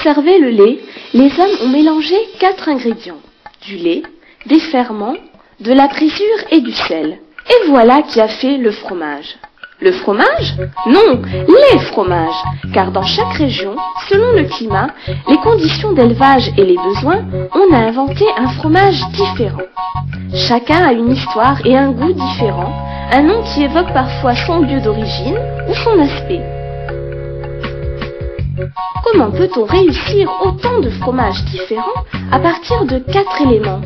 conserver le lait, les hommes ont mélangé 4 ingrédients. Du lait, des ferments, de la présure et du sel. Et voilà qui a fait le fromage. Le fromage? Non, les fromages, car dans chaque région, selon le climat, les conditions d'élevage et les besoins, on a inventé un fromage différent. Chacun a une histoire et un goût différent, un nom qui évoque parfois son lieu d'origine ou son aspect. Comment peut-on réussir autant de fromages différents à partir de 4 éléments?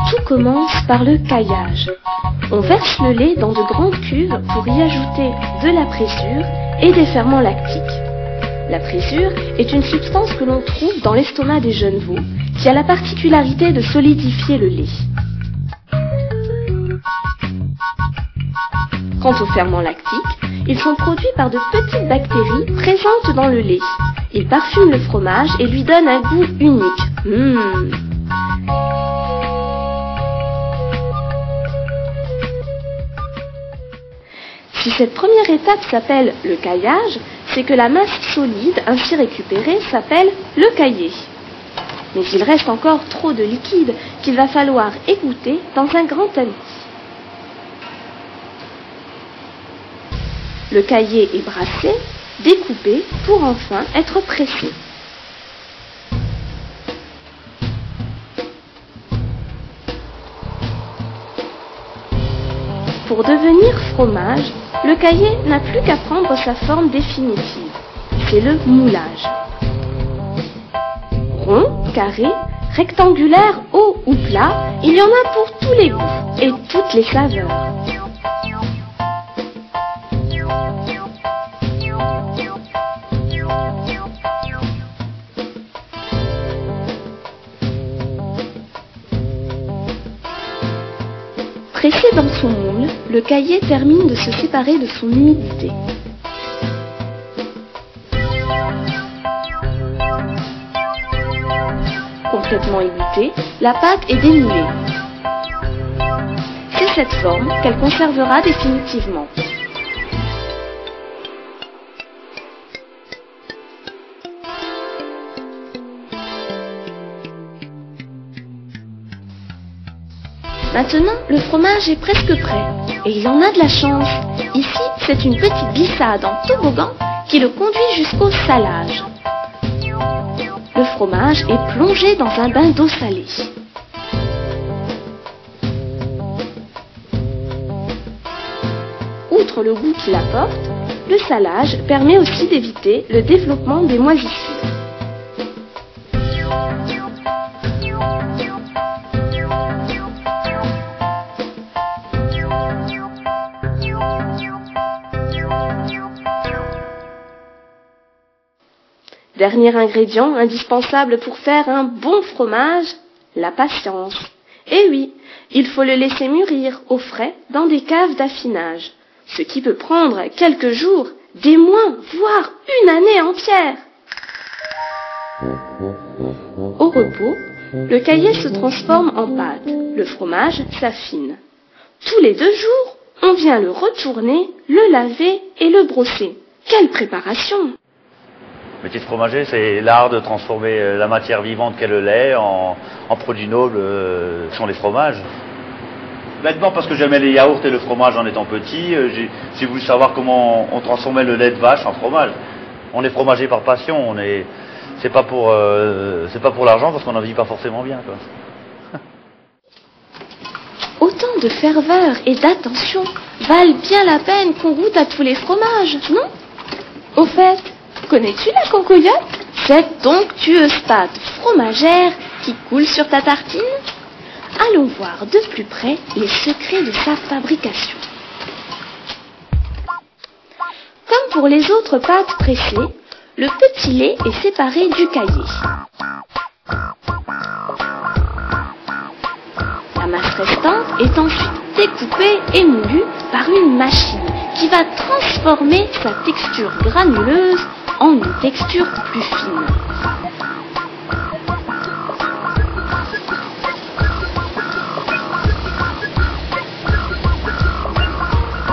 Tout commence par le caillage. On verse le lait dans de grandes cuves pour y ajouter de la présure et des ferments lactiques. La présure est une substance que l'on trouve dans l'estomac des jeunes veaux qui a la particularité de solidifier le lait. Quant aux ferments lactiques, ils sont produits par de petites bactéries présentes dans le lait. Ils parfument le fromage et lui donnent un goût unique. Si cette première étape s'appelle le caillage, c'est que la masse solide ainsi récupérée s'appelle le caillé. Mais il reste encore trop de liquide qu'il va falloir égoutter dans un grand tamis. Le caillé est brassé, découpé pour enfin être pressé. Pour devenir fromage, le caillé n'a plus qu'à prendre sa forme définitive. C'est le moulage. Rond, carré, rectangulaire, haut ou plat, il y en a pour tous les goûts et toutes les saveurs. Pressé dans son moule, le caillé termine de se séparer de son humidité. Complètement égouttée, la pâte est démoulée. C'est cette forme qu'elle conservera définitivement. Maintenant, le fromage est presque prêt, et il en a de la chance. Ici, c'est une petite glissade en toboggan qui le conduit jusqu'au salage. Le fromage est plongé dans un bain d'eau salée. Outre le goût qu'il apporte, le salage permet aussi d'éviter le développement des moisissures. Dernier ingrédient indispensable pour faire un bon fromage, la patience. Et oui, il faut le laisser mûrir au frais dans des caves d'affinage, ce qui peut prendre quelques jours, des mois, voire une année entière. Au repos, le caillé se transforme en pâte, le fromage s'affine. Tous les 2 jours, on vient le retourner, le laver et le brosser. Quelle préparation! Le métier de fromager, c'est l'art de transformer la matière vivante qu'est le lait en produits nobles sont les fromages. Bêtement, parce que j'aimais les yaourts et le fromage en étant petit, j'ai voulu savoir comment on transformait le lait de vache en fromage. On est fromager par passion, c'est pas pour l'argent parce qu'on n'en vit pas forcément bien, quoi. Autant de ferveur et d'attention valent bien la peine qu'on goûte à tous les fromages, non? Au fait, connais-tu la concoyote? Cette onctueuse pâte fromagère qui coule sur ta tartine? Allons voir de plus près les secrets de sa fabrication. Comme pour les autres pâtes pressées, le petit lait est séparé du caillé. La masse restante est ensuite découpée et moulue par une machine qui va transformer sa texture granuleuse en une texture plus fine.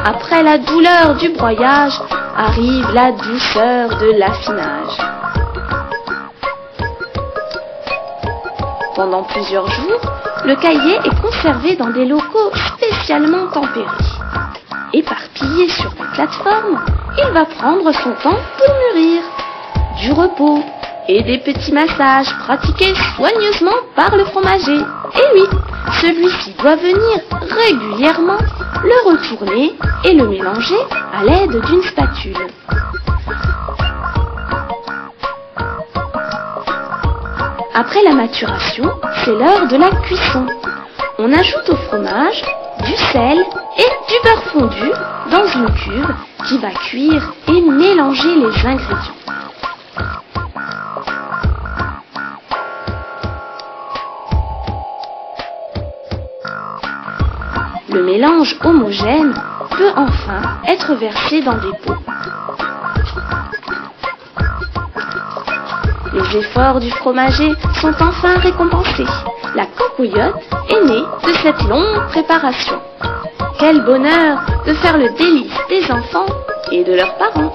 Après la douleur du broyage, arrive la douceur de l'affinage. Pendant plusieurs jours, le caillé est conservé dans des locaux spécialement tempérés. Éparpillé sur des plateformes, il va prendre son temps pour mûrir. Du repos et des petits massages pratiqués soigneusement par le fromager. Et oui, celui-ci doit venir régulièrement le retourner et le mélanger à l'aide d'une spatule. Après la maturation, c'est l'heure de la cuisson. On ajoute au fromage du sel et du beurre fondu dans une cuve qui va cuire et mélanger les ingrédients. Le mélange homogène peut enfin être versé dans des pots. Les efforts du fromager sont enfin récompensés. La cocoyote est née de cette longue préparation. Quel bonheur de faire le délice des enfants et de leurs parents!